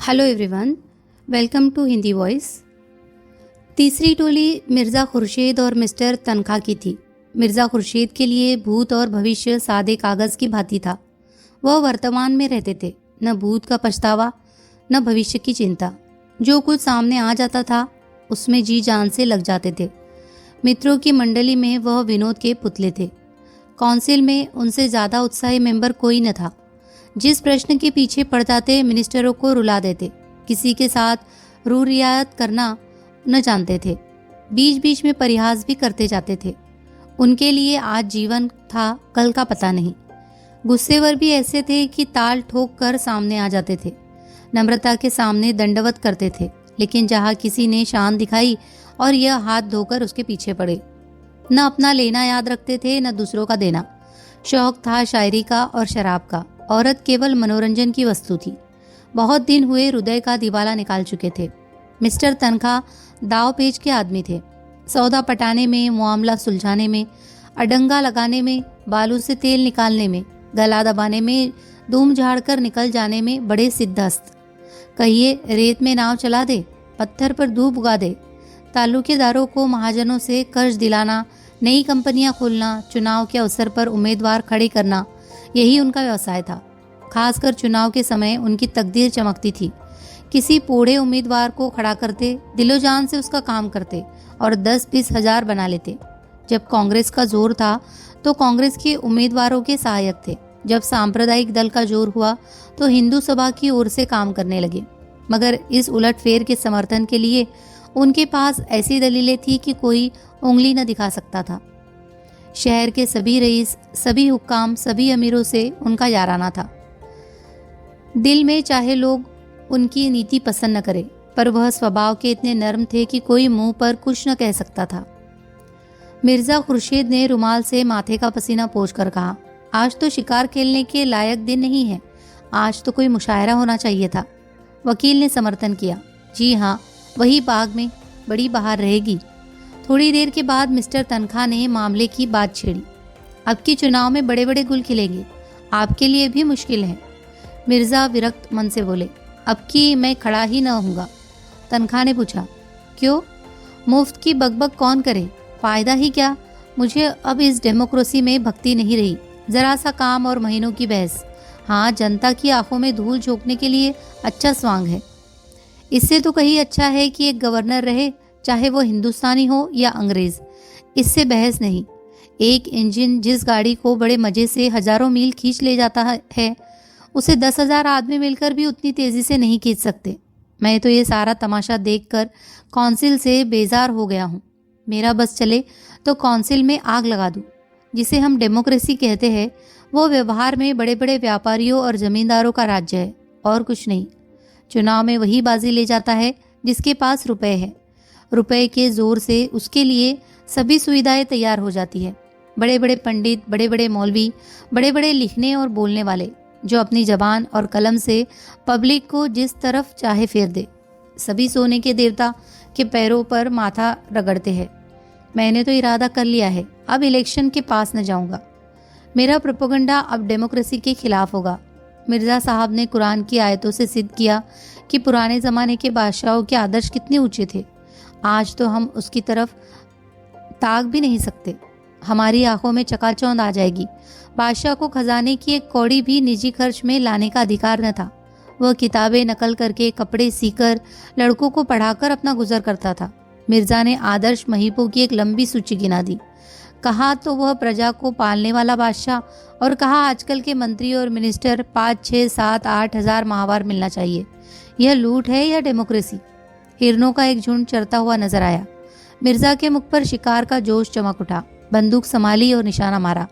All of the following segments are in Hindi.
Hello everyone, welcome to Hindi voice. तीसरी टोली मिर्ज़ा खुर्शीद और मिस्टर तनखा की थी। मिर्ज़ा खुर्शीद के लिए भूत और भविष्य सादे कागज़ की भांति था। वह वर्तमान में रहते थे, न भूत का पछतावा न भविष्य की चिंता। जो कुछ सामने आ जाता था उसमें जी जान से लग जाते थे। मित्रों की मंडली में वह विनोद के पुतले थे। काउंसिल में उनसे ज़्यादा उत्साही मेंबर कोई न था। जिस प्रश्न के पीछे पड़ जाते मिनिस्टरों को रुला देते। किसी के साथ रू रियायत करना न जानते थे। बीच बीच में परिहास भी करते जाते थे। उनके लिए आज जीवन था, कल का पता नहीं। गुस्सेवर भी ऐसे थे कि ताल ठोक कर सामने आ जाते थे। नम्रता के सामने दंडवत करते थे, लेकिन जहाँ किसी ने शान दिखाई और यह हाथ धोकर उसके पीछे पड़े। न अपना लेना याद रखते थे न दूसरों का देना। शौक था शायरी का और शराब का। औरत केवल मनोरंजन की वस्तु थी। बहुत दिन हुए हृदय का दिवाला निकाल चुके थे। मिस्टर तनखा दाव पेच के आदमी थे। सौदा पटाने में, मामला सुलझाने में, अडंगा लगाने में, बालू से तेल निकालने में, गला दबाने में, धूम झाड़ कर निकल जाने में बड़े सिद्धहस्त। कहिए रेत में नाव चला दे, पत्थर पर धूप उगा दे। तालुकेदारों को महाजनों से कर्ज दिलाना, नई कंपनियां खोलना, चुनाव के अवसर पर उम्मीदवार खड़े करना, यही उनका व्यवसाय था। खासकर चुनाव के समय उनकी तकदीर चमकती थी। किसी पोड़े उम्मीदवार को खड़ा करते, दिलोजान से उसका काम करते और 10-20 हजार बना लेते। जब कांग्रेस का जोर था तो कांग्रेस के उम्मीदवारों के सहायक थे। जब सांप्रदायिक दल का जोर हुआ तो हिंदू सभा की ओर से काम करने लगे। मगर इस उलटफेर के समर्थन के लिए उनके पास ऐसी दलीलें थी कि कोई उंगली न दिखा सकता था। शहर के सभी रईस, सभी हुक्काम, सभी अमीरों से उनका याराना था। दिल में चाहे लोग उनकी नीति पसंद न करे, पर वह स्वभाव के इतने नर्म थे कि कोई मुंह पर कुछ न कह सकता था। मिर्जा खुर्शीद ने रुमाल से माथे का पसीना पोंछकर कहा, आज तो शिकार खेलने के लायक दिन नहीं है। आज तो कोई मुशायरा होना चाहिए था। वकील ने समर्थन किया, जी हाँ, वही बाग में बड़ी बहार रहेगी। थोड़ी देर के बाद मिस्टर तनखा ने मामले की बात छेड़ी। अब की चुनाव में बड़े बड़े गुल खिलेंगे, आपके लिए भी मुश्किल है। मिर्जा विरक्त मन से बोले, अब की मैं खड़ा ही न होऊंगा। तनखा ने पूछा, क्यों? मुफ्त की बकबक कौन करे, फायदा ही क्या? मुझे अब इस डेमोक्रेसी में भक्ति नहीं रही। जरा सा काम और महीनों की बहस। हाँ, जनता की आंखों में धूल झोंकने के लिए अच्छा स्वांग है। इससे तो कहीं अच्छा है कि एक गवर्नर रहे, चाहे वो हिंदुस्तानी हो या अंग्रेज। इससे बहस नहीं। एक इंजन जिस गाड़ी को बड़े मजे से हजारों मील खींच ले जाता है, उसे 10,000 आदमी मिलकर भी उतनी तेजी से नहीं खींच सकते। मैं तो ये सारा तमाशा देखकर काउंसिल से बेजार हो गया हूँ। मेरा बस चले तो काउंसिल में आग लगा दूँ। जिसे हम डेमोक्रेसी कहते हैं वो व्यवहार में बड़े बड़े व्यापारियों और जमींदारों का राज्य है, और कुछ नहीं। चुनाव में वही बाजी ले जाता है जिसके पास रुपए है। रुपए के जोर से उसके लिए सभी सुविधाएं तैयार हो जाती है। बड़े बड़े पंडित, बड़े बड़े मौलवी, बड़े बड़े लिखने और बोलने वाले, जो अपनी जबान और कलम से पब्लिक को जिस तरफ चाहे फेर दे। सभी सोने के देवता के पैरों पर माथा रगड़ते हैं। मैंने तो इरादा कर लिया है, अब इलेक्शन के पास न जाऊंगा। मेरा प्रोपेगेंडा अब डेमोक्रेसी के खिलाफ होगा। मिर्जा साहब ने कुरान की आयतों से सिद्ध किया कि पुराने जमाने के बादशाहों के आदर्श कितने ऊंचे थे। आज तो हम उसकी तरफ ताक भी नहीं सकते। हमारी आंखों में चकाचौंध आ जाएगी। बादशाह को खजाने की एक कौड़ी भी निजी खर्च में लाने का अधिकार न था। वह किताबें नकल करके, कपड़े सीकर, लड़कों को पढ़ाकर अपना गुजर करता था। मिर्जा ने आदर्श महीपों की एक लंबी सूची गिना दी। कहा तो वह प्रजा को पालने वाला बादशाह, और कहा आजकल के मंत्री और मिनिस्टर 5, 6, 7, 8 हजार माहवार मिलना चाहिए। यह लूट है या डेमोक्रेसी? हिरनों का एक झुंड चरता हुआ नजर आया। मिर्जा के मुख पर शिकार का जोश चमक उठा। बंदूक संभाली और निशाना मारा।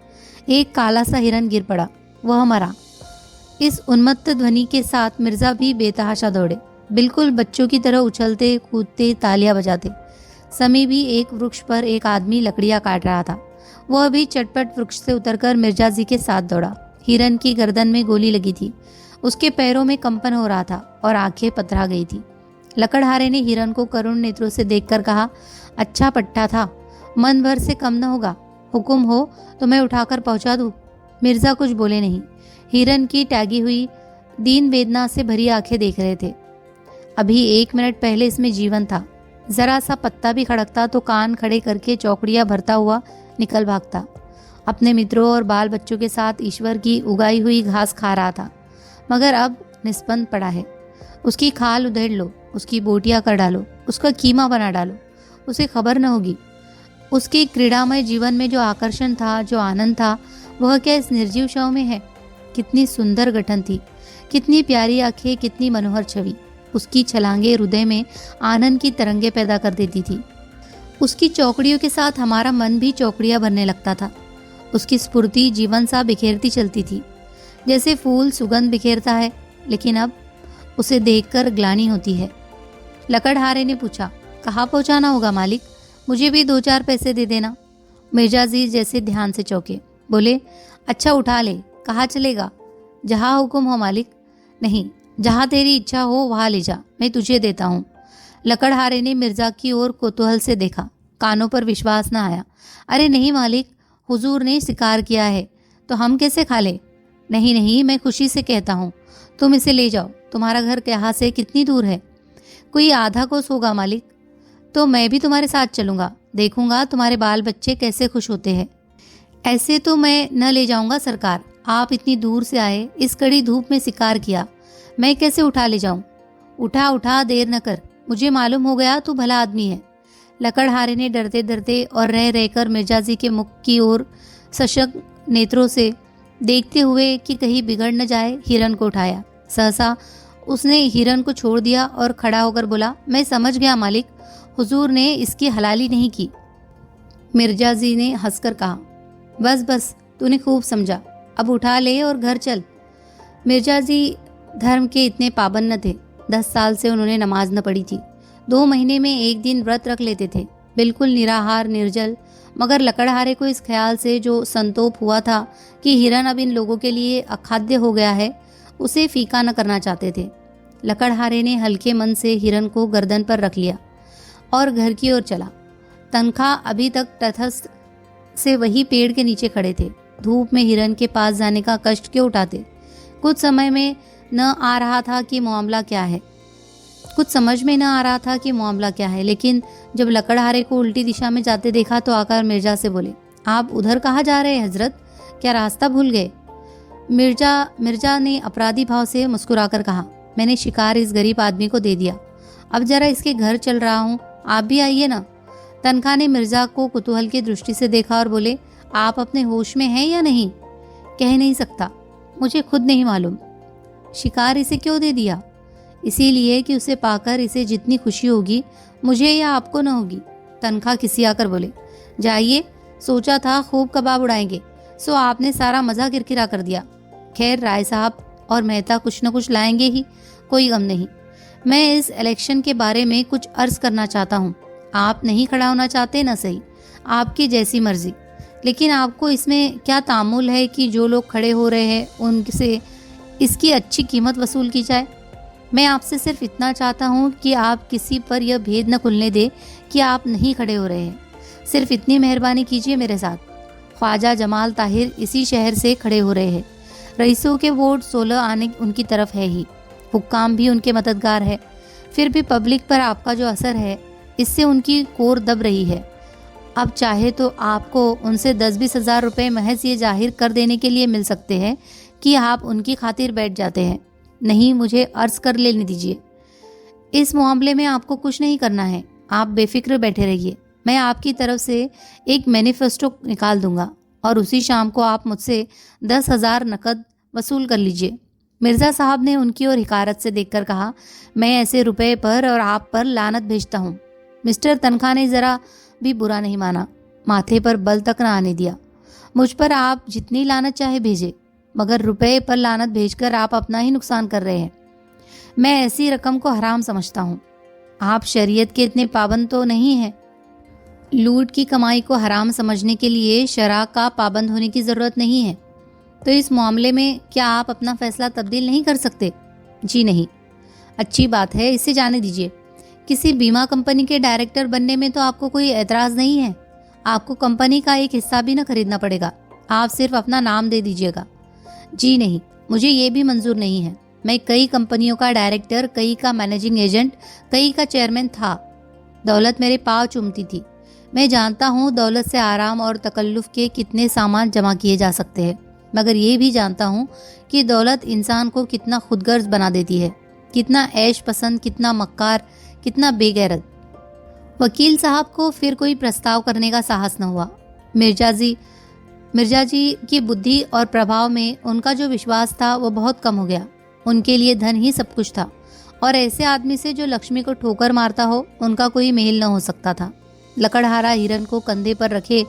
एक काला सा हिरन गिर पड़ा, वह मरा। इस उन्मत्त ध्वनि के साथ मिर्जा भी बेतहाशा दौड़े, बिल्कुल बच्चों की तरह उछलते कूदते, तालियां बजाते। समी भी एक वृक्ष पर एक आदमी लकड़ियां काट रहा था। वह भी चटपट वृक्ष से उतरकर मिर्जा जी के साथ दौड़ा। हिरन की गर्दन में गोली लगी थी। उसके पैरों में कंपन हो रहा था और आंखें पथरा गई थी। लकड़हारे ने हिरन को करुण नेत्रों से देखकर कहा, अच्छा पट्टा था, मन भर से कम न होगा। हुक्म हो तो मैं उठाकर पहुंचा दूं। मिर्जा कुछ बोले नहीं। हिरन की टैगी हुई दीन वेदना से भरी आंखें देख रहे थे। अभी 1 मिनट पहले इसमें जीवन था। जरा सा पत्ता भी खड़कता तो कान खड़े करके चौकड़ियां भरता हुआ निकल भागता। अपने मित्रों और बाल बच्चों के साथ ईश्वर की उगाई हुई घास खा रहा था, मगर अब निस्पंद पड़ा है। उसकी खाल उधेड़ लो, उसकी बोटियां कर डालो, उसका कीमा बना डालो, उसे खबर न होगी। उसके क्रीड़ामय जीवन में जो आकर्षण था, जो आनंद था, वह क्या इस निर्जीव शव में है? कितनी सुंदर गठन थी, कितनी प्यारी आंखें, कितनी मनोहर छवि। उसकी छलांगे हृदय में आनंद की तरंगे पैदा कर देती थी। उसकी चौकड़ियों के साथ हमारा मन भी चौकड़ियां भरने लगता था। उसकी स्फूर्ति जीवन सा बिखेरती चलती थी, जैसे फूल सुगंध बिखेरता है। लेकिन अब उसे देखकर ग्लानि होती है। लकड़हारे ने पूछा, कहाँ पहुंचाना होगा मालिक? मुझे भी 2-4 पैसे दे देना। मिर्जा जी जैसे ध्यान से चौंके, बोले, अच्छा उठा ले, कहाँ चलेगा? जहाँ हुक्म हो मालिक। नहीं, जहाँ तेरी इच्छा हो वहाँ ले जा, मैं तुझे देता हूँ। लकड़हारे ने मिर्जा की ओर कौतूहल से देखा। कानों पर विश्वास न आया। अरे नहीं मालिक, हुजूर ने शिकार किया है तो हम कैसे खा ले? नहीं नहीं, मैं खुशी से कहता हूँ, तुम इसे ले जाओ। तुम्हारा घर यहाँ से कितनी दूर है? कोई आधा कोस होगा मालिक। तो मैं भी तुम्हारे साथ चलूँगा, देखूंगा तुम्हारे बाल बच्चे कैसे खुश होते हैं। ऐसे तो मैं न ले जाऊंगा सरकार, आप इतनी दूर से आए, इस कड़ी धूप में शिकार किया, मैं कैसे उठा ले जाऊं? उठा उठा, देर न कर, मुझे मालूम हो गया तू भला आदमी है। लकड़हारे ने डरते डरते और रह रहकर मिर्जा जी के मुख की ओर सशक्त नेत्रों से देखते हुए कि कहीं बिगड़ न जाए, हिरन को उठाया। सहसा उसने हिरन को छोड़ दिया और खड़ा होकर बोला, मैं समझ गया मालिक, हुजूर ने इसकी हलाली नहीं की। मिर्जा जी ने हंसकर कहा, बस बस, तूने खूब समझा, अब उठा ले और घर चल। मिर्जा जी धर्म के इतने पाबंद न थे। 10 साल से उन्होंने नमाज न पढ़ी थी। 2 महीने में 1 दिन व्रत रख लेते थे, बिल्कुल निराहार निर्जल। मगर लकड़हारे को इस ख्याल से जो संतोप हुआ था कि हिरन अब इन लोगों के लिए अखाद्य हो गया है, उसे फीका न करना चाहते थे। लकड़हारे ने हल्के मन से हिरन को गर्दन पर रख लिया और घर की ओर चला। तनखा अभी तक तटस्थ से वही पेड़ के नीचे खड़े थे। धूप में हिरन के पास जाने का कष्ट क्यों उठाते? कुछ समय में न आ रहा था कि मामला क्या है, कुछ समझ में न आ रहा था कि मामला क्या है। लेकिन जब लकड़हारे को उल्टी दिशा में जाते देखा तो आकर मिर्जा से बोले, आप उधर कहाँ जा रहे हैं हजरत? क्या रास्ता भूल गए? मिर्जा ने अपराधी भाव से मुस्कुराकर कहा, मैंने शिकार इस गरीब आदमी को दे दिया, अब जरा इसके घर चल रहा हूँ, आप भी आइए ना। तनखा ने मिर्जा को कुतूहल की दृष्टि से देखा और बोले, आप अपने होश में हैं या नहीं? कह नहीं सकता, मुझे खुद नहीं मालूम। शिकार इसे क्यों दे दिया? इसीलिए कि उसे पाकर इसे जितनी खुशी होगी मुझे या आपको न होगी। तनखा किसी आकर बोले, जाइए, सोचा था खूब कबाब उड़ाएंगे, सो आपने सारा मजा किरकिरा कर दिया। खैर राय साहब और मेहता कुछ न कुछ लाएंगे ही, कोई गम नहीं। मैं इस इलेक्शन के बारे में कुछ अर्ज करना चाहता हूँ। आप नहीं खड़ा होना चाहते ना सही, आपकी जैसी मर्जी, लेकिन आपको इसमें क्या तामुल है कि जो लोग खड़े हो रहे हैं उनसे इसकी अच्छी कीमत वसूल की जाए? मैं आपसे सिर्फ इतना चाहता हूँ कि आप किसी पर यह भेद न खुलने दे कि आप नहीं खड़े हो रहे हैं। सिर्फ इतनी मेहरबानी कीजिए मेरे साथ। ख्वाजा जमाल ताहिर इसी शहर से खड़े हो रहे हैं। रईसों के वोट 16 आने उनकी तरफ है ही, हुक्काम भी उनके मददगार है। फिर भी पब्लिक पर आपका जो असर है, इससे उनकी कोर दब रही है। अब चाहे तो आपको उनसे 10-20 हज़ार रुपये महज ये जाहिर कर देने के लिए मिल सकते हैं कि आप उनकी खातिर बैठ जाते हैं। नहीं, मुझे अर्ज कर लेने दीजिए। इस मामले में आपको कुछ नहीं करना है, आप बेफिक्र बैठे रहिए। मैं आपकी तरफ से एक मैनिफेस्टो निकाल दूंगा और उसी शाम को आप मुझसे 10,000 नकद वसूल कर लीजिए। मिर्ज़ा साहब ने उनकी ओर हिकारत से देखकर कहा, मैं ऐसे रुपए पर और आप पर लानत भेजता हूँ। मिस्टर तनखा ने ज़रा भी बुरा नहीं माना, माथे पर बल तक न आने दिया। मुझ पर आप जितनी लानत चाहे भेजे, मगर रुपए पर लानत भेजकर आप अपना ही नुकसान कर रहे हैं। मैं ऐसी रकम को हराम समझता हूँ। आप शरीयत के इतने पाबंद तो नहीं हैं। लूट की कमाई को हराम समझने के लिए शराब का पाबंद होने की ज़रूरत नहीं है। तो इस मामले में क्या आप अपना फैसला तब्दील नहीं कर सकते? जी नहीं। अच्छी बात है, इसे जाने दीजिए। किसी बीमा कंपनी के डायरेक्टर बनने में तो आपको कोई एतराज़ नहीं है। आपको कंपनी का एक हिस्सा भी न खरीदना पड़ेगा, आप सिर्फ अपना नाम दे दीजिएगा। जी नहीं, मुझे ये भी मंजूर नहीं है। मैं कई कंपनियों का डायरेक्टर, कई का मैनेजिंग एजेंट, कई का चेयरमैन था। दौलत मेरे पाँव चूमती थी। मैं जानता हूँ दौलत से आराम और तकल्लुफ़ के कितने सामान जमा किए जा सकते हैं, मगर ये भी जानता हूँ कि दौलत इंसान को कितना खुदगर्ज बना देती है, कितना ऐश पसंद, कितना मक्कार, कितना बेगैरत। वकील साहब को फिर कोई प्रस्ताव करने का साहस न हुआ। मिर्जा जी की बुद्धि और प्रभाव में उनका जो विश्वास था वो बहुत कम हो गया। उनके लिए धन ही सब कुछ था और ऐसे आदमी से जो लक्ष्मी को ठोकर मारता हो उनका कोई मेल न हो सकता था। लकड़हारा हिरन को कंधे पर रखे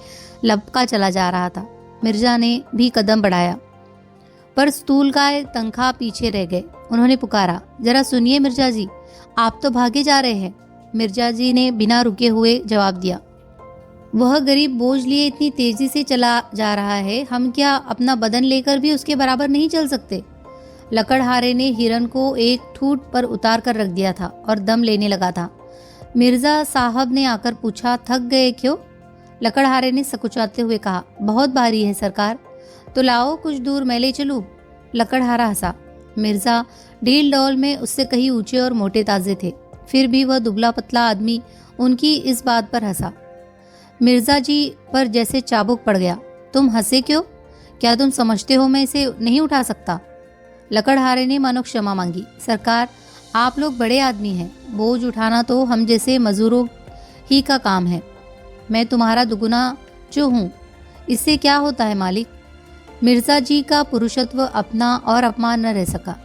लपका चला जा रहा था। मिर्जा ने भी कदम बढ़ाया, पर स्तूल का तनख्वाह पीछे रह गए। उन्होंने पुकारा, जरा सुनिए मिर्जा जी, आप तो भागे जा रहे हैं। मिर्जा जी ने बिना रुके हुए जवाब दिया, वह गरीब बोझ लिए इतनी तेजी से चला जा रहा है, हम क्या अपना बदन लेकर भी उसके बराबर नहीं चल सकते। लकड़हारे ने हिरन को एक ठूठ पर उतार कर रख दिया था और दम लेने लगा था। मिर्जा साहब ने आकर पूछा, थक गए क्यों? लकड़हारे ने सकुचाते हुए कहा, बहुत भारी है सरकार। तो लाओ कुछ दूर मैं ले चलूं। लकड़हारा हंसा। मिर्जा ढील डौल में उससे कहीं ऊंचे और मोटे ताजे थे, फिर भी वह दुबला पतला आदमी उनकी इस बात पर हंसा। मिर्जा जी पर जैसे चाबुक पड़ गया। तुम हंसे क्यों? क्या तुम समझते हो मैं इसे नहीं उठा सकता? लकड़हारे ने मानो क्षमा मांगी। सरकार, आप लोग बड़े आदमी हैं, बोझ उठाना तो हम जैसे मजदूरों ही का काम है। मैं तुम्हारा दुगुना जो हूँ, इससे क्या होता है मालिक? मिर्जा जी का पुरुषत्व अपना और अपमान न रह सका।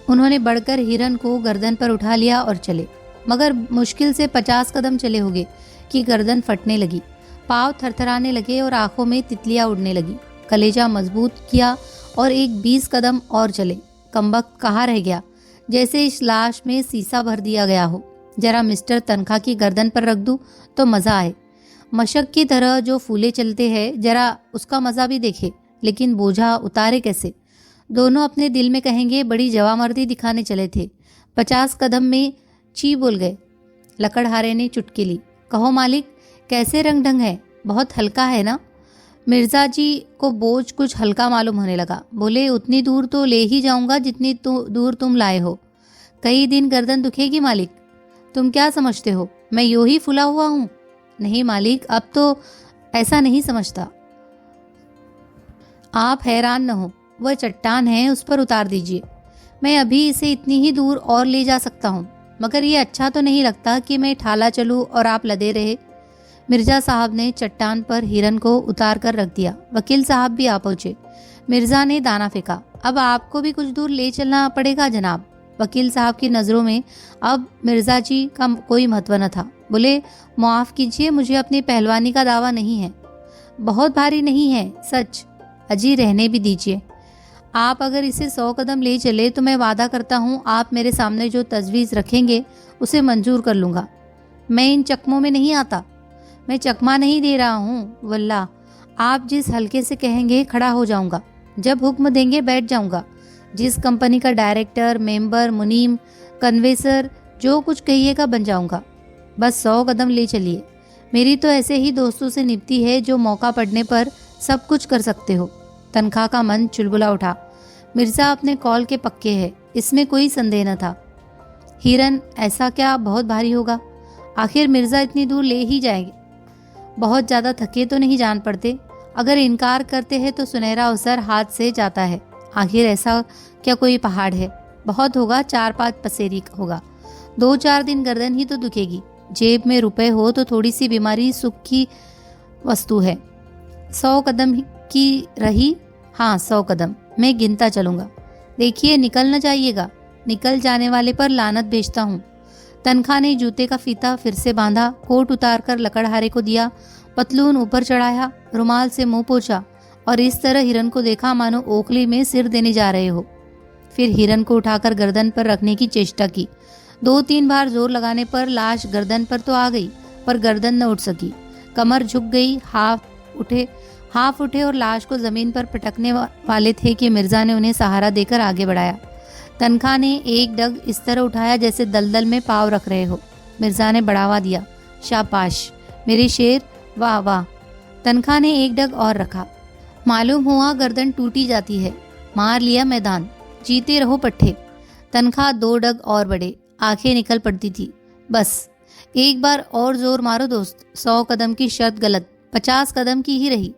उन्होंने बढ़कर हिरन को गर्दन पर उठा लिया और चले, मगर मुश्किल से 50 कदम चले होंगे कि गर्दन फटने लगी, पाँव थरथराने लगे और आंखों में तितलियां उड़ने लगी। कलेजा मजबूत किया और एक 20 कदम और चले। कमबख्त कहाँ रह गया, जैसे इस लाश में सीसा भर दिया गया हो। जरा मिस्टर तनखा की गर्दन पर रख दूं तो मजा आए। मशक की तरह जो फूले चलते हैं, जरा उसका मजा भी देखे, लेकिन बोझा उतारे कैसे? दोनों अपने दिल में कहेंगे, बड़ी जवामर्दी दिखाने चले थे। 50 कदम में ची बोल गए। लकड़हारे ने चुटकी ली। कहो मालिक, कैसे रंग ढंग है? बहुत हल्का है ना? मिर्जा जी को बोझ कुछ हल्का मालूम होने लगा। बोले, उतनी दूर तो ले ही जाऊंगा जितनी दूर तुम लाए हो। कई दिन गर्दन दुखेगी मालिक। तुम क्या समझते हो मैं यूं ही फुला हुआ हूँ? नहीं मालिक, अब तो ऐसा नहीं समझता। आप हैरान न हो, वह चट्टान है, उस पर उतार दीजिए। मैं अभी इसे इतनी ही दूर और ले जा सकता हूँ, मगर ये अच्छा तो नहीं लगता कि मैं ठाला चलूँ और आप लदे रहे। मिर्जा साहब ने चट्टान पर हिरन को उतार कर रख दिया। वकील साहब भी आ पहुंचे। मिर्जा ने दाना फेंका। अब आपको भी कुछ दूर ले चलना पड़ेगा जनाब। वकील साहब की नज़रों में अब मिर्जा जी का कोई महत्व न था। बोले, माफ़ कीजिए, मुझे अपनी पहलवानी का दावा नहीं है। बहुत भारी नहीं है सच। अजी रहने भी दीजिए। आप अगर इसे 100 कदम ले चले तो मैं वादा करता हूँ आप मेरे सामने जो तजवीज़ रखेंगे उसे मंजूर कर लूँगा। मैं इन चकमों में नहीं आता। मैं चकमा नहीं दे रहा हूँ, वल्लाह आप जिस हल्के से कहेंगे खड़ा हो जाऊँगा। जब हुक्म देंगे बैठ जाऊँगा। जिस कंपनी का डायरेक्टर, मेंबर, मुनीम, कन्वेसर, जो कुछ कहिएगा बन जाऊँगा। बस 100 कदम ले चलिए। मेरी तो ऐसे ही दोस्तों से निभती है जो मौका पड़ने पर सब कुछ कर सकते हो। तनख्वाह का मन चुलबुला उठा। मिर्जा अपने कॉल के पक्के है, इसमें कोई संदेह न था। हिरन ऐसा क्या बहुत भारी होगा? आखिर मिर्जा इतनी दूर ले ही जाएंगे। बहुत ज़्यादा थके तो नहीं जान पड़ते। अगर इनकार करते हैं तो सुनहरा अवसर हाथ से जाता है। आखिर ऐसा क्या कोई पहाड़ है? बहुत होगा 4-5 पसेरी होगा। 2-4 दिन गर्दन ही तो दुखेगी। जेब में रुपए हो तो थोड़ी सी बीमारी सुख की वस्तु है। 100 कदम की रही। हाँ, 100 कदम। मैं गिनता चलूँगा। देखिए, निकल न जाइएगा। निकल जाने वाले पर लानत भेजता हूँ। तनख्वाह ने जूते का फीता फिर से बांधा, कोट उतार कर लकड़हारे को दिया, पतलून ऊपर चढ़ाया, रुमाल से मुंह पोंछा और इस तरह हिरन को देखा मानो ओखली में सिर देने जा रहे हो। फिर हिरन को उठाकर गर्दन पर रखने की चेष्टा की। 2-3 बार जोर लगाने पर लाश गर्दन पर तो आ गई, पर गर्दन न उठ सकी। कमर झुक गई। हाफ उठे और लाश को जमीन पर पटकने वाले थे कि मिर्जा ने उन्हें सहारा देकर आगे बढ़ाया। तनख्वाह ने एक डग इस तरह उठाया जैसे दलदल में पाँव रख रहे हो। मिर्जा ने बढ़ावा दिया। शाबाश मेरे शेर, वाह वाह। तनख्वाह ने एक डग और रखा। मालूम हुआ गर्दन टूटी जाती है। मार लिया मैदान, जीते रहो पट्टे। तनख्वाह 2 डग और बढ़े, आंखें निकल पड़ती थी। बस एक बार और जोर मारो दोस्त। 100 कदम की शर्त गलत, 50 कदम की ही रही।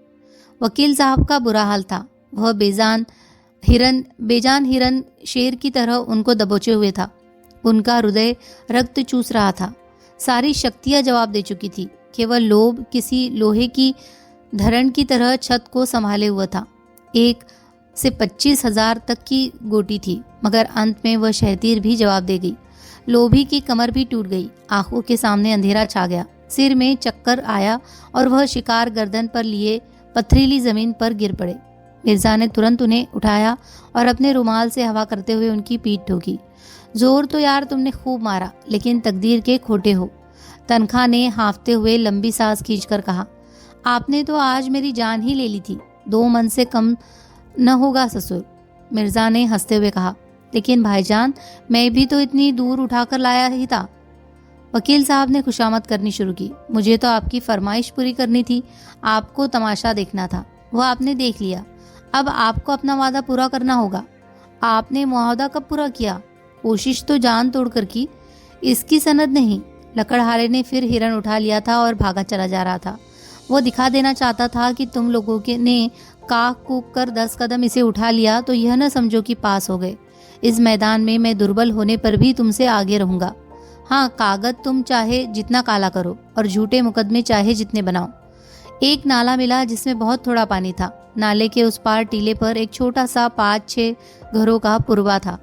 वकील साहब का बुरा हाल था। वह बेजान हिरन शेर की तरह उनको दबोचे हुए था। उनका हृदय रक्त चूस रहा था। सारी शक्तियां जवाब दे चुकी थी। केवल लोभ किसी लोहे की धरण की तरह छत को संभाले हुआ था। 1 से 25,000 तक की गोटी थी, मगर अंत में वह शहतीर भी जवाब दे गई। लोभी की कमर भी टूट गई। आंखों के सामने अंधेरा छा गया। सिर में चक्कर आया और वह शिकार गर्दन पर लिए पथरीली जमीन पर गिर पड़े। मिर्जा ने तुरंत उन्हें उठाया और अपने रुमाल से हवा करते हुए उनकी पीठ ठोकी। जोर तो यार तुमने खूब मारा, लेकिन तकदीर के खोटे हो। तनख्वाह ने हांफते हुए लंबी सांस खींचकर कहा, आपने तो आज मेरी जान ही ले ली थी। 2 मन से कम न होगा ससुर। मिर्जा ने हंसते हुए कहा, लेकिन भाईजान मैं भी तो इतनी दूर उठाकर लाया ही था। वकील साहब ने खुशामद करनी शुरू की। मुझे तो आपकी फरमाइश पूरी करनी थी, आपको तमाशा देखना था। वह आपने देख लिया। अब आपको अपना वादा पूरा करना होगा। आपने मुआहदा कब पूरा किया? कोशिश तो जान तोड़कर की, इसकी सनद नहीं। लकड़हारे ने फिर हिरन उठा लिया था और भागा चला जा रहा था। वो दिखा देना चाहता था कि तुम लोगों के ने काक कूक कर 10 कदम इसे उठा लिया तो यह न समझो कि पास हो गए। इस मैदान में मैं दुर्बल होने पर भी तुमसे आगे रहूंगा। हाँ, कागज तुम चाहे जितना काला करो और झूठे मुकदमे चाहे जितने बनाओ। एक नाला मिला जिसमें बहुत थोड़ा पानी था। नाले के उस पार टीले पर एक छोटा सा 5-6 घरों का पुरवा था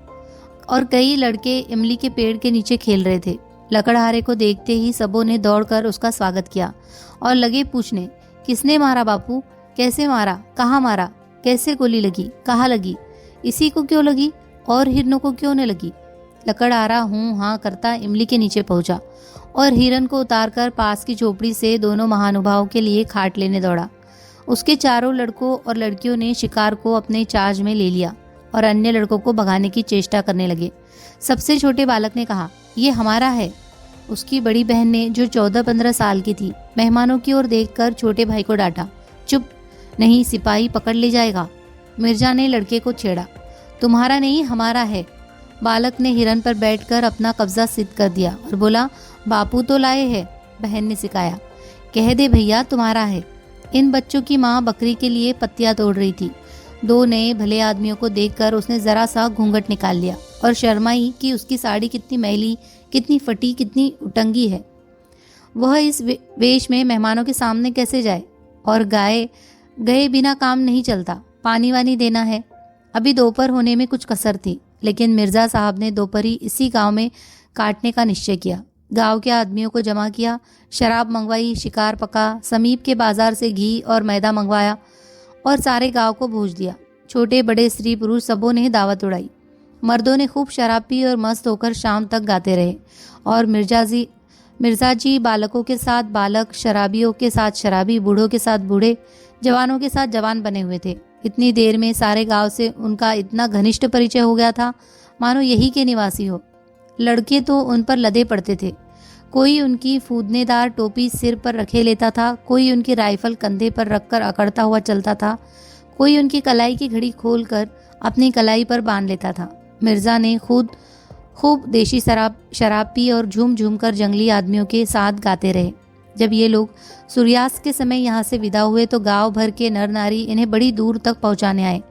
और कई लड़के इमली के पेड़ के नीचे खेल रहे थे। लकड़हारे को देखते ही सबों ने दौड़कर उसका स्वागत किया और लगे पूछने, किसने मारा बापू? कैसे मारा? कहाँ मारा? कैसे गोली लगी? कहाँ लगी? इसी को क्यों लगी और हिरनों को क्यों न लगी? लकड़हारा हूँ हाँ करता इमली के नीचे पहुंचा और हिरन को उतारकर पास की झोपड़ी से दोनों महानुभावों के लिए खाट लेने दौड़ा। उसके चारों लड़कों और लड़कियों ने शिकार को अपने चार्ज में ले लिया और अन्य लड़कों को भगाने की चेष्टा करने लगे। सबसे छोटे बालक ने कहा, ये हमारा है। उसकी बड़ी बहन ने, जो 14-15 साल की थी, मेहमानों की ओर देखकर छोटे भाई को डांटा। चुप, नहीं सिपाही पकड़ ले जाएगा। मिर्जा ने लड़के को छेड़ा, तुम्हारा नहीं हमारा है। बालक ने हिरन पर बैठकर अपना कब्जा सिद्ध कर दिया और बोला, बापू तो लाए हैं। बहन ने सिखाया, कह दे भैया तुम्हारा है। इन बच्चों की माँ बकरी के लिए पत्तियां तोड़ रही थी। 2 नए भले आदमियों को देखकर उसने जरा सा घूंघट निकाल लिया और शर्माई कि उसकी साड़ी कितनी मैली, कितनी फटी, कितनी उटंगी है। वह इस वेश में मेहमानों के सामने कैसे जाए? और गए बिना काम नहीं चलता। पानी वानी देना है। अभी दोपहर होने में कुछ कसर थी, लेकिन मिर्जा साहब ने दोपहरी इसी गांव में काटने का निश्चय किया। गांव के आदमियों को जमा किया, शराब मंगवाई, शिकार पका, समीप के बाजार से घी और मैदा मंगवाया और सारे गांव को भूज दिया। छोटे बड़े स्त्री पुरुष सबों ने दावत उड़ाई। मर्दों ने खूब शराब पी और मस्त होकर शाम तक गाते रहे और मिर्जा जी बालकों के साथ बालक, शराबियों के साथ शराबी, बूढ़ों के साथ बूढ़े, जवानों के साथ जवान बने हुए थे। इतनी देर में सारे गांव से उनका इतना घनिष्ठ परिचय हो गया था मानो यही के निवासी हो। लड़के तो उन पर लदे पड़ते थे। कोई उनकी फूदनेदार टोपी सिर पर रखे लेता था, कोई उनकी राइफल कंधे पर रखकर अकड़ता हुआ चलता था, कोई उनकी कलाई की घड़ी खोलकर अपनी कलाई पर बांध लेता था। मिर्जा ने खूब देशी शराब पी और झूम झूम कर जंगली आदमियों के साथ गाते रहे। जब ये लोग सूर्यास्त के समय यहाँ से विदा हुए तो गांव भर के नर नारी इन्हें बड़ी दूर तक पहुँचाने आए।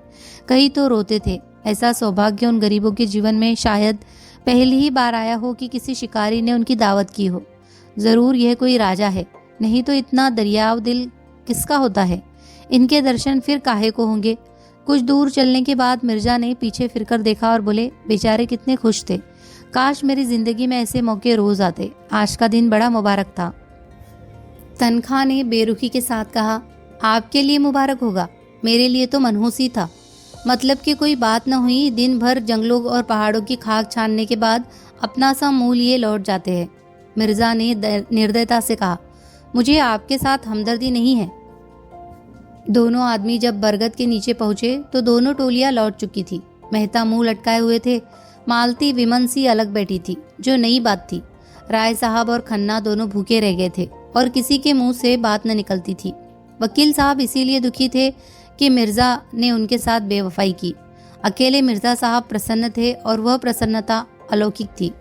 कई तो रोते थे। ऐसा सौभाग्य उन गरीबों के जीवन में शायद पहली ही बार आया हो कि किसी शिकारी ने उनकी दावत की हो। जरूर यह कोई राजा है, नहीं तो इतना दरियाव दिल किसका होता है? इनके दर्शन फिर काहे को होंगे? कुछ दूर चलने के बाद मिर्जा ने पीछे फिरकर देखा और बोले, बेचारे कितने खुश थे। काश मेरी जिंदगी में ऐसे मौके रोज आते। आज का दिन बड़ा मुबारक था। तनख्वाह ने बेरुखी के साथ कहा, आपके लिए मुबारक होगा, मेरे लिए तो मनहूस ही था। मतलब कि कोई बात न हुई। दिन भर जंगलों और पहाड़ों की खाक छानने के बाद अपना सा मुंह लिए लौट जाते हैं। मिर्जा ने निर्दयता से कहा, मुझे आपके साथ हमदर्दी नहीं है। दोनों आदमी जब बरगद के नीचे पहुंचे तो दोनों टोलियां लौट चुकी थी। मेहता मुंह लटकाए हुए थे। मालती विमन सी अलग बैठी थी, जो नई बात थी। राय साहब और खन्ना दोनों भूखे रह गए थे और किसी के मुंह से बात न निकलती थी। वकील साहब इसीलिए दुखी थे कि मिर्जा ने उनके साथ बेवफाई की। अकेले मिर्जा साहब प्रसन्न थे और वह प्रसन्नता अलौकिक थी।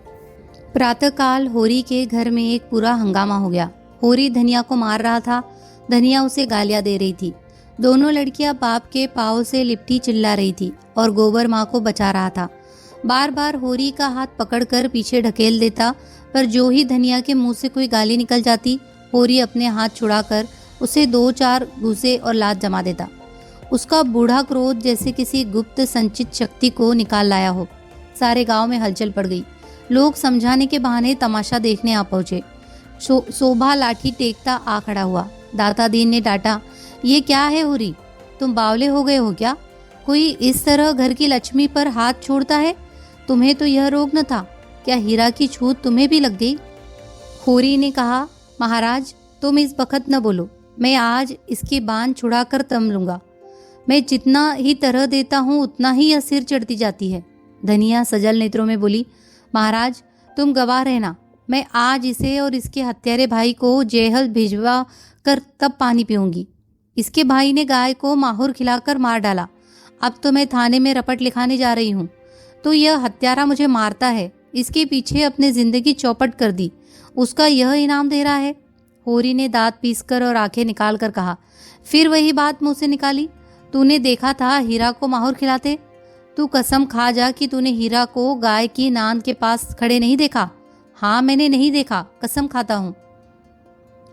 प्रातःकाल होरी के घर में एक पूरा हंगामा हो गया। होरी धनिया को मार रहा था, धनिया उसे गालियां दे रही थी। दोनों लड़कियां बाप के पाँव से लिपटी चिल्ला रही थी और गोबर माँ को बचा रहा था। बार बार होरी का हाथ पकड़कर पीछे ढकेल देता, पर जो ही धनिया के मुंह से कोई गाली निकल जाती, होरी अपने हाथ छुड़ाकर उसे 2-4 घूंसे और लात जमा देता। उसका बूढ़ा क्रोध जैसे किसी गुप्त संचित शक्ति को निकाल लाया हो। सारे गांव में हलचल पड़ गई। लोग समझाने के बहाने तमाशा देखने आ पहुंचे। शोभा लाठी टेकता आ खड़ा हुआ। दाता दीन ने डांटा, ये क्या है होरी, तुम बावले हो गए हो क्या? कोई इस तरह घर की लक्ष्मी पर हाथ छोड़ता है? तुम्हें तो यह रोग न था, क्या हीरा की छूत तुम्हें भी लग गई? होरी ने कहा, महाराज तुम इस बखत न बोलो, मैं आज इसकी बांध छुड़ाकर तम लूंगा। मैं जितना ही तरह देता हूँ उतना ही यह सिर चढ़ती जाती है। धनिया सजल नेत्रों में बोली, महाराज तुम गवाह रहना, मैं आज इसे और इसके हत्यारे भाई को जेहल भिजवा कर तब पानी पीऊंगी। इसके भाई ने गाय को माहौर खिलाकर मार डाला। अब तो मैं थाने में रपट लिखाने जा रही हूँ, तो यह हत्यारा मुझे मारता है, इसके पीछे अपने जिंदगी चौपट कर दी, उसका यह इनाम दे रहा है। होरी ने दांत पीसकर और आंखें निकाल कर कहा, फिर वही बात मुंह से निकाली, तूने देखा था हीरा को माहौर खिलाते? तू कसम खा जा कि तूने हीरा को गाय की नांद के पास खड़े नहीं देखा। हाँ, मैंने नहीं देखा, कसम खाता हूँ।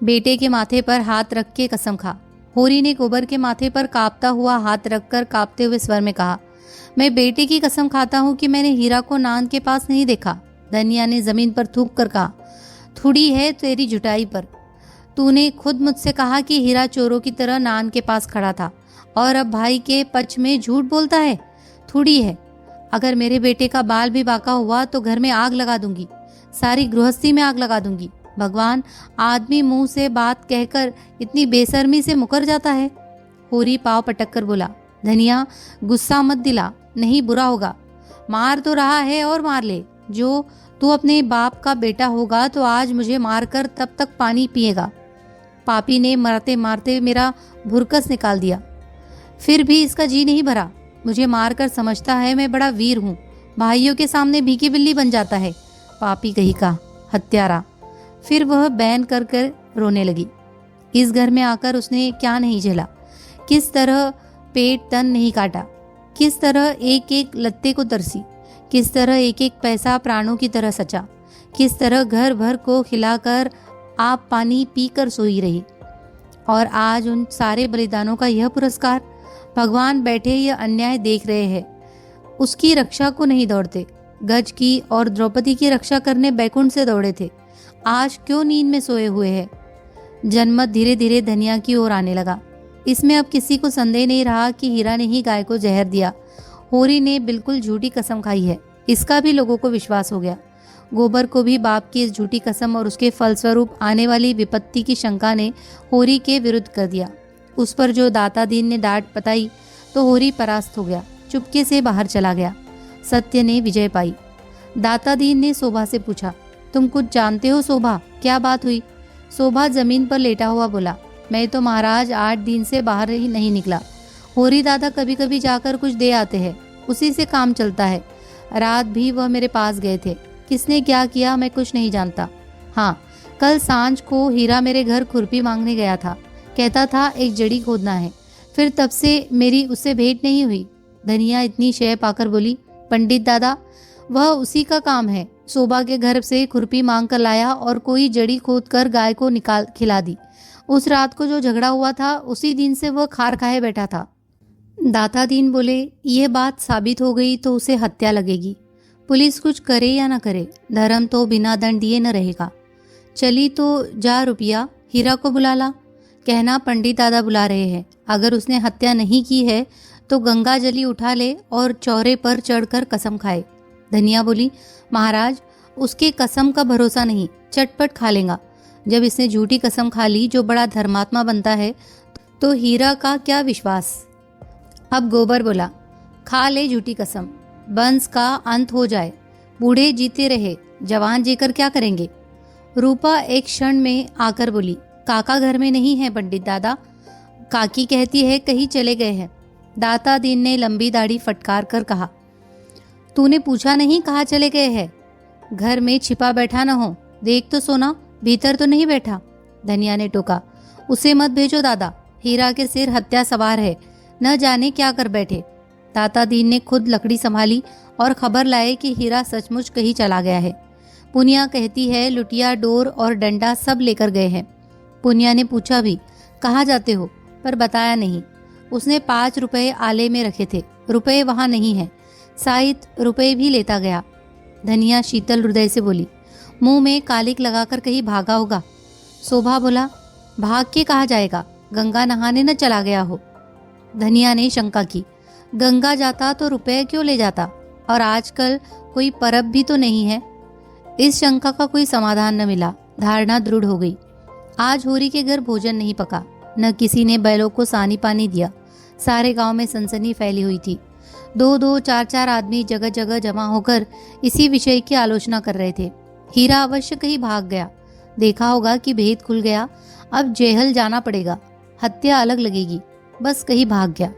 बेटे के माथे पर हाथ रख के कसम खा। होरी ने गोबर के माथे पर कांपता हुआ हाथ रखकर कांपते हुए स्वर में कहा, मैं बेटे की कसम खाता हूँ कि मैंने हीरा को नांद के पास नहीं देखा। धनिया ने जमीन पर थूक कर कहा, थोड़ी है तेरी जुटाई पर। तूने खुद मुझसे कहा कि हीरा चोरों की तरह नांद के पास खड़ा था और अब भाई के पक्ष में झूठ बोलता है। थोड़ी है, अगर मेरे बेटे का बाल भी बाका हुआ तो घर में आग लगा दूंगी, सारी गृहस्थी में आग लगा दूंगी। भगवान, आदमी मुंह से बात कहकर इतनी बेशर्मी से मुकर जाता है। होरी पाव पटक कर बोला, धनिया गुस्सा मत दिला, नहीं बुरा होगा। मार तो रहा है और मार ले। जो तू अपने बाप का बेटा होगा तो आज मुझे मारकर तब तक पानी पिएगा। पापी ने मारते मारते मेरा भुरकस निकाल दिया, फिर भी इसका जी नहीं भरा। मुझे मारकर समझता है मैं बड़ा वीर हूँ, भाइयों के सामने भीगी बिल्ली बन जाता है। पापी कहीं का हत्यारा। फिर वह बैन कर कर रोने लगी। इस घर में आकर उसने क्या नहीं झेला, किस तरह पेट तन नहीं काटा, किस तरह एक एक लत्ते को तरसी, किस तरह एक एक पैसा प्राणों की तरह सचा, किस तरह घर भर को खिलाकर आप पानी पीकर सोई रही। और आज उन सारे बलिदानों का यह पुरस्कार। भगवान बैठे यह अन्याय देख रहे हैं, उसकी रक्षा को नहीं दौड़ते। गज की और द्रौपदी की रक्षा करने बैकुंठ से दौड़े थे, आज क्यों नींद में सोए हुए हैं। जनमत धीरे धीरे धनिया की ओर आने लगा। इसमें अब किसी को संदेह नहीं रहा कि हीरा ने ही गाय को जहर दिया। होरी ने बिल्कुल झूठी कसम खाई है, इसका भी लोगों को विश्वास हो गया। गोबर को भी बाप की इस झूठी कसम और उसके फलस्वरूप आने वाली विपत्ति की शंका ने होरी के विरुद्ध कर दिया। उस पर जो दाता दीन ने डांट बताई तो होरी परास्त हो गया, चुपके से बाहर चला गया। सत्य ने विजय पाई। दाता दीन ने शोभा से पूछा, तुम कुछ जानते हो शोभा, क्या बात हुई? शोभा जमीन पर लेटा हुआ बोला, मैं तो महाराज 8 दिन से बाहर ही नहीं निकला। होरी दादा कभी कभी जाकर कुछ दे आते हैं, उसी से काम चलता है। रात भी वह मेरे पास गए थे, किसने क्या किया मैं कुछ नहीं जानता। हाँ, कल सांझ को हीरा मेरे घर खुरपी मांगने गया था, कहता था एक जड़ी खोदना है। फिर तब से मेरी उससे भेंट नहीं हुई। धनिया इतनी शय पाकर बोली, पंडित दादा वह उसी का काम है। शोभा के घर से खुरपी मांग कर लाया और कोई जड़ी खोद कर गाय को निकाल खिला दी। उस रात को जो झगड़ा हुआ था उसी दिन से वह खार खाए बैठा था। दाता दीन बोले, यह बात साबित हो गई तो उसे हत्या लगेगी। पुलिस कुछ करे या न करे, धर्म तो बिना दंड दिए न रहेगा। चली तो जा रुपया, हीरा को बुला ला, कहना पंडित दादा बुला रहे हैं। अगर उसने हत्या नहीं की है तो गंगा जली उठा ले और चौरे पर चढ़कर कसम खाए। धनिया बोली, महाराज उसके कसम का भरोसा नहीं, चटपट खा लेगा। जब इसने झूठी कसम खा ली जो बड़ा धर्मात्मा बनता है तो हीरा का क्या विश्वास। अब गोबर बोला, खा ले झूठी कसम, वंश का अंत हो जाए। बूढ़े जीते रहे, जवान जीकर क्या करेंगे। रूपा एक क्षण में आकर बोली, काका घर में नहीं है पंडित दादा, काकी कहती है कहीं चले गए हैं। दाता दीन ने लंबी दाढ़ी फटकार कर कहा, तूने पूछा नहीं कहाँ चले गए हैं? घर में छिपा बैठा न हो, देख तो सोना, भीतर तो नहीं बैठा। धनिया ने टोका, उसे मत भेजो दादा, हीरा के सिर हत्या सवार है, न जाने क्या कर बैठे। दाता दीन ने खुद लकड़ी संभाली और खबर लाए कि हीरा सचमुच कहीं चला गया है। पुनिया कहती है लुटिया डोर और डंडा सब लेकर गए हैं। पुनिया ने पूछा भी, कहाँ जाते हो, पर बताया नहीं। उसने 5 रुपए आले में रखे थे, रुपए वहां नहीं है, शायद रुपए भी लेता गया। धनिया शीतल हृदय से बोली, मुंह में कालिक लगाकर कहीं भागा होगा। शोभा बोला, भाग के कहा जाएगा, गंगा नहाने न चला गया हो। धनिया ने शंका की, गंगा जाता तो रुपए क्यों ले जाता, और आजकल कोई परब भी तो नहीं है। इस शंका का कोई समाधान न मिला। धारणा दृढ़ हो गई। आज होरी के घर भोजन नहीं पका, न किसी ने बैलों को सानी पानी दिया। सारे गांव में सनसनी फैली हुई थी। 2-2, 4-4 आदमी जगह जगह जमा होकर इसी विषय की आलोचना कर रहे थे। हीरा अवश्य कहीं भाग गया, देखा होगा कि भेद खुल गया, अब जेहल जाना पड़ेगा, हत्या अलग लगेगी, बस कहीं भाग गया।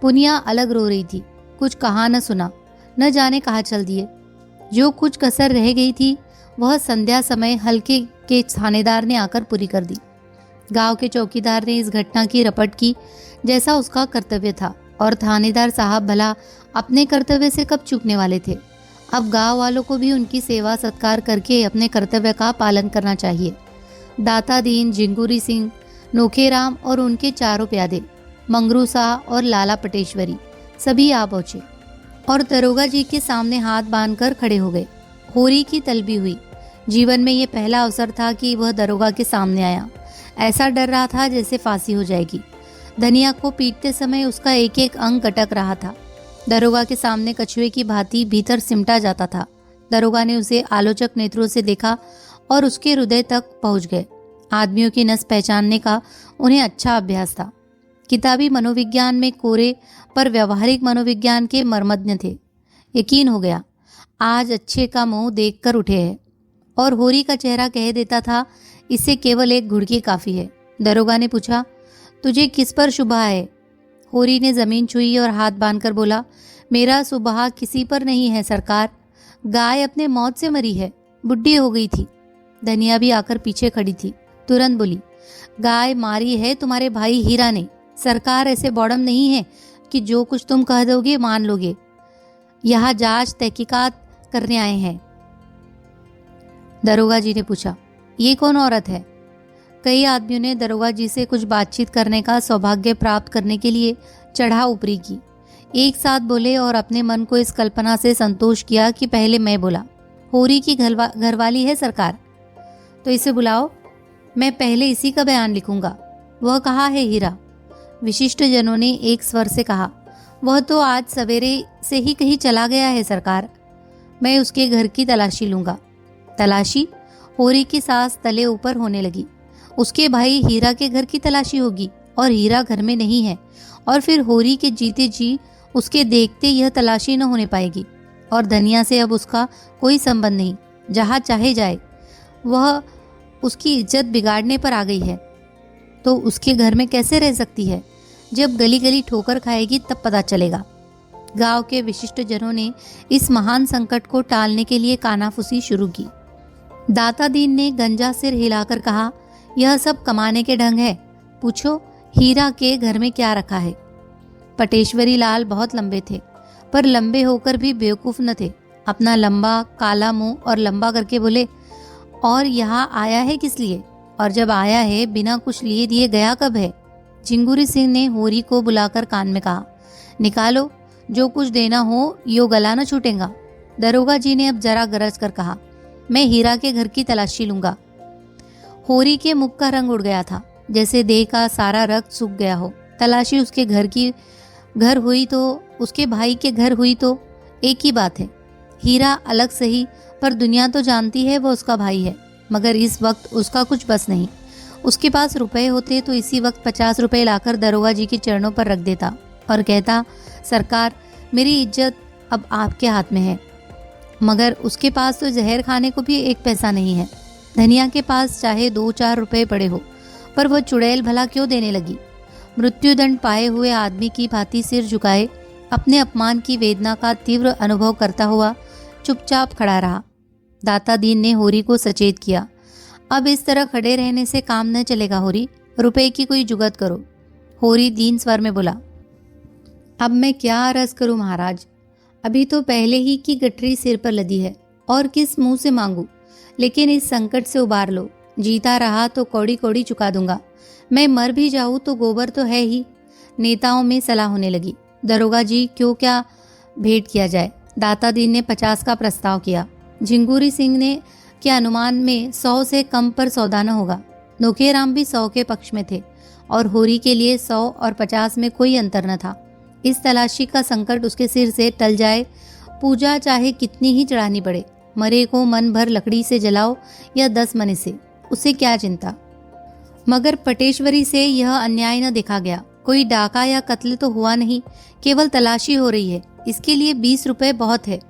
पुनिया अलग रो रही थी, कुछ कहा न सुना, न जाने कहाँ चल दिए। जो कुछ कसर रह गई थी वह संध्या समय हल्के के थानेदार ने आकर पूरी कर दी। गांव के चौकीदार ने इस घटना की रपट की जैसा उसका कर्तव्य था, और थानेदार साहब भला अपने कर्तव्य से कब चूकने वाले थे। अब गांव वालों को भी उनकी सेवा सत्कार करके अपने कर्तव्य का पालन करना चाहिए। दाता दीन, जिंगूरी सिंह, नोखेराम और उनके चारों प्यादे, मंगरू शाह और लाला पटेश्वरी सभी आ पहुंचे और दरोगा जी के सामने हाथ बांधकर खड़े हो गए। होरी की तलबी हुई। जीवन में ये पहला अवसर था कि वह दरोगा के सामने आया। ऐसा डर रहा था जैसे फांसी हो जाएगी। धनिया को पीटते समय उसका एक एक अंग कटक रहा था। दरोगा के सामने कछुए की भांति भीतर सिमटा जाता था। दरोगा ने उसे आलोचक नेत्रों से देखा और उसके हृदय तक पहुंच गए। आदमियों की नस पहचानने का उन्हें अच्छा अभ्यास था। किताबी मनोविज्ञान में कोरे, पर व्यवहारिक मनोविज्ञान के मर्मज्ञ थे। यकीन हो गया, आज अच्छे का मुंह देखकर उठे हैं। और होरी का चेहरा कह देता था, इससे केवल एक घुड़की काफी है। दरोगा ने पूछा, तुझे किस पर शुबहा है? होरी ने जमीन छुई और हाथ बांधकर बोला, मेरा शुबहा किसी पर नहीं है सरकार। गाय अपने मौत से मरी है, बुढ़ी हो गई थी। धनिया भी आकर पीछे खड़ी थी, तुरंत बोली, गाय मारी है तुम्हारे भाई हीरा ने। सरकार ऐसे बौड़म नहीं है कि जो कुछ तुम कह दोगे मान लोगे। यहाँ जांच तहकीकात करने आए हैं। दरोगा जी ने पूछा, ये कौन औरत है? कई आदमियों ने दरोगा जी से कुछ बातचीत करने का सौभाग्य प्राप्त करने के लिए चढ़ा ऊपरी की। एक साथ बोले और अपने मन को इस कल्पना से संतोष किया कि पहले मैं बोला, होरी की घरवाली है सरकार। तो इसे बुलाओ, मैं पहले इसी का बयान लिखूंगा। वह कहाँ है हीरा? विशिष्ट जनों ने एक स्वर से कहा, वह तो आज सवेरे से ही कहीं चला गया है सरकार। मैं उसके घर की तलाशी लूंगा। तलाशी? होरी की सांस तले ऊपर होने लगी। उसके भाई हीरा के घर की तलाशी होगी, और हीरा घर में नहीं है, और फिर होरी के जीते जी उसके देखते यह तलाशी न होने पाएगी। और धनिया से अब उसका कोई संबंध नहीं, जहाँ चाहे जाए। वह उसकी इज्जत बिगाड़ने पर आ गई है, तो उसके घर में कैसे रह सकती है? जब गली गली ठोकर खाएगी तब पता चलेगा। गांव के विशिष्ट जनों ने इस महान संकट को टालने के लिए कानाफूसी शुरू की। दाता दीन ने गंजा सिर हिलाकर कहा, यह सब कमाने के ढंग है। पूछो हीरा के घर में क्या रखा है? पटेश्वरी लाल बहुत लंबे थे, पर लंबे होकर भी बेवकूफ न थे। अपना लंबा काला मुंह और लंबा करके बोले, और यहाँ आया है किस लिए? और जब आया है बिना कुछ लिए दिए गया कब है? जिंगूरी सिंह ने होरी को बुलाकर कान में कहा, निकालो, जो कुछ देना हो, यो गला न छूटेगा। दरोगा जी ने अब जरा गरज कर कहा, मैं हीरा के घर की तलाशी लूंगा। होरी के मुख का रंग उड़ गया था, जैसे देह का सारा रक्त सूख गया हो। तलाशी उसके घर हुई तो उसके भाई के घर हुई तो एक ही बात है। हीरा अलग सही, पर दुनिया तो जानती है वो उसका भाई है। मगर इस वक्त उसका कुछ बस नहीं। उसके पास रुपए होते तो इसी वक्त 50 रुपए लाकर दरोगा जी के चरणों पर रख देता और कहता, सरकार, मेरी इज्जत अब आपके हाथ में है। मगर उसके पास तो जहर खाने को भी एक पैसा नहीं है। धनिया के पास चाहे 2-4 रुपए पड़े हो, पर वह चुड़ैल भला क्यों देने लगी? मृत्युदंड पाए हुए आदमी की भांति सिर झुकाए अपने अपमान की वेदना का तीव्र अनुभव करता हुआ चुपचाप खड़ा रहा। दाता दीन ने होरी को सचेत किया, अब इस तरह खड़े रहने से काम न चलेगा होरी, रुपए की कोई जुगत करो। होरी दीन स्वर में बोला, अब मैं क्या अरज करूं महाराज, अभी तो पहले ही की गठरी सिर पर लदी है और किस मुंह से मांगू, लेकिन इस संकट से उबार लो। जीता रहा तो कौड़ी कौड़ी चुका दूंगा, मैं मर भी जाऊं तो गोबर तो है ही। नेताओं में सलाह होने लगी, दरोगा जी क्यों क्या भेंट किया जाए। दाता दीन ने 50 का प्रस्ताव किया। झिंगुरी सिंह ने के अनुमान में 100 से कम पर सौदा न होगा। नोकेराम भी 100 के पक्ष में थे और होरी के लिए 100 और 50 में कोई अंतर न था। इस तलाशी का संकट उसके सिर से टल जाए, पूजा चाहे कितनी ही चढ़ानी पड़े, मरे को मन भर लकड़ी से जलाओ या 10 मने से, उसे क्या चिंता। मगर पटेश्वरी से यह अन्याय न देखा गया। कोई डाका या कत्ल तो हुआ नहीं, केवल तलाशी हो रही है, इसके लिए 20 रुपए बहुत है।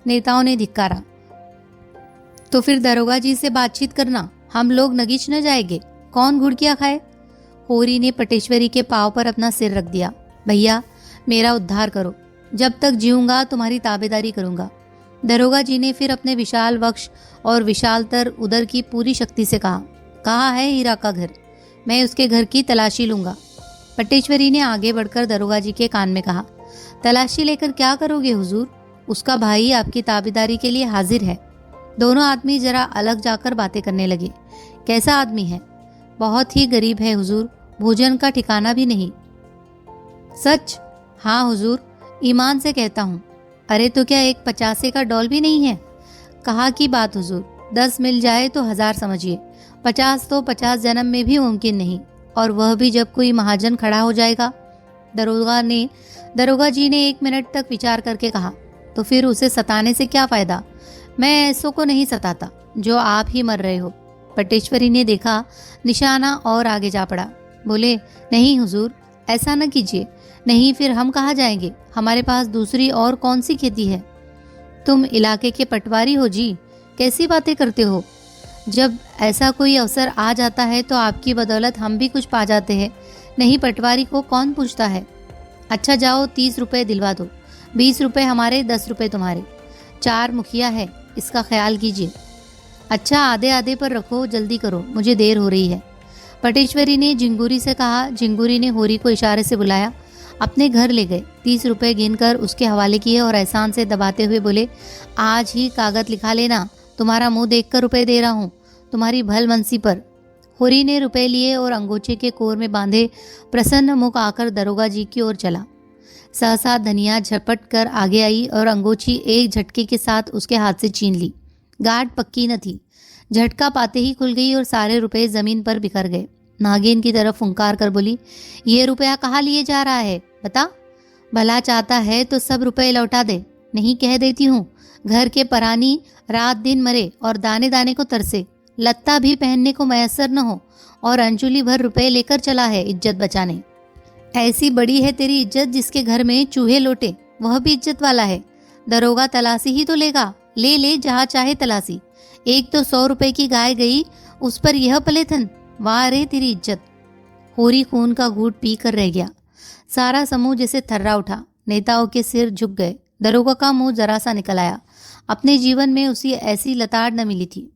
नेताओं ने धिक्कारा, तो फिर दरोगा जी से बातचीत करना, हम लोग नगीच न जाएंगे, कौन घुड़किया खाए। होरी ने पटेश्वरी के पांव पर अपना सिर रख दिया, भैया मेरा उद्धार करो, जब तक जीऊंगा तुम्हारी ताबेदारी करूंगा। दरोगा जी ने फिर अपने विशाल वक्ष और विशालतर उदर की पूरी शक्ति से कहा, कहाँ है हीरा का घर, मैं उसके घर की तलाशी लूंगा। पटेश्वरी ने आगे बढ़कर दरोगा जी के कान में कहा, तलाशी लेकर क्या करोगे हुजूर, उसका भाई आपकी ताबेदारी के लिए हाजिर है। दोनों आदमी जरा अलग जाकर बातें करने लगे। कैसा आदमी है? बहुत ही गरीब है हुजूर, भोजन का ठिकाना भी नहीं। सच? हाँ हुजूर, ईमान से कहता हूँ। अरे तो क्या एक 50 का डॉल भी नहीं है? कहा की बात हुजूर, 10 मिल जाए तो 1000 समझिए, 50 तो 50 जन्म में भी मुमकिन नहीं, और वह भी जब कोई महाजन खड़ा हो जाएगा। दरोगा जी ने 1 मिनट तक विचार करके कहा, तो फिर उसे सताने से क्या फायदा, मैं ऐसों को नहीं सताता जो आप ही मर रहे हो। पटेश्वरी ने देखा निशाना और आगे जा पड़ा। बोले, नहीं हुजूर, ऐसा न कीजिए, नहीं फिर हम कहाँ जाएंगे, हमारे पास दूसरी और कौन सी खेती है। तुम इलाके के पटवारी हो जी, कैसी बातें करते हो। जब ऐसा कोई अवसर आ जाता है तो आपकी बदौलत हम भी कुछ पा जाते हैं, नहीं पटवारी को कौन पूछता है। अच्छा जाओ 30 रुपए दिलवा दो, 20 रुपए हमारे, 10 रुपए तुम्हारे। 4 मुखिया है, इसका ख्याल कीजिए। अच्छा आधे आधे पर रखो, जल्दी करो, मुझे देर हो रही है। पटेश्वरी ने झिंगुरी से कहा। झिंगुरी ने होरी को इशारे से बुलाया, अपने घर ले गए। 30 रुपए गिनकर उसके हवाले किए और एहसान से दबाते हुए बोले, आज ही कागज लिखा लेना, तुम्हारा मुंह देखकर रुपए दे रहा हूँ, तुम्हारी भल मनसी पर। होरी ने रुपए लिए और अंगोछे के कोर में बांधे प्रसन्न मुख आकर दरोगा जी की ओर चला। सहसा धनिया झपट कर आगे आई और अंगोछी एक झटके के साथ उसके हाथ से छीन ली। गांठ पक्की न थी, झटका पाते ही खुल गई और सारे रुपए जमीन पर बिखर गए। नागिन की तरफ फुंकार कर बोली, ये रुपया कहाँ लिए जा रहा है, बता। भला चाहता है तो सब रुपए लौटा दे, नहीं कह देती हूँ, घर के परानी रात दिन मरे और दाने दाने को तरसे, लत्ता भी पहनने को मैसर न हो, और अंजुली भर रुपए लेकर चला है इज्जत बचाने। ऐसी बड़ी है तेरी इज्जत जिसके घर में चूहे लोटे, वह भी इज्जत वाला है। दरोगा तलाशी ही तो लेगा, ले ले जहाँ चाहे तलाशी। एक तो 100 रुपए की गाय गई, उस पर यह पलेथन, वाह रे तेरी इज्जत। होरी खून का घूंट पी कर रह गया। सारा समूह जैसे थर्रा उठा, नेताओं के सिर झुक गए। दरोगा का मुंह जरा सा निकल आया। अपने जीवन में उसे ऐसी लताड़ न मिली थी।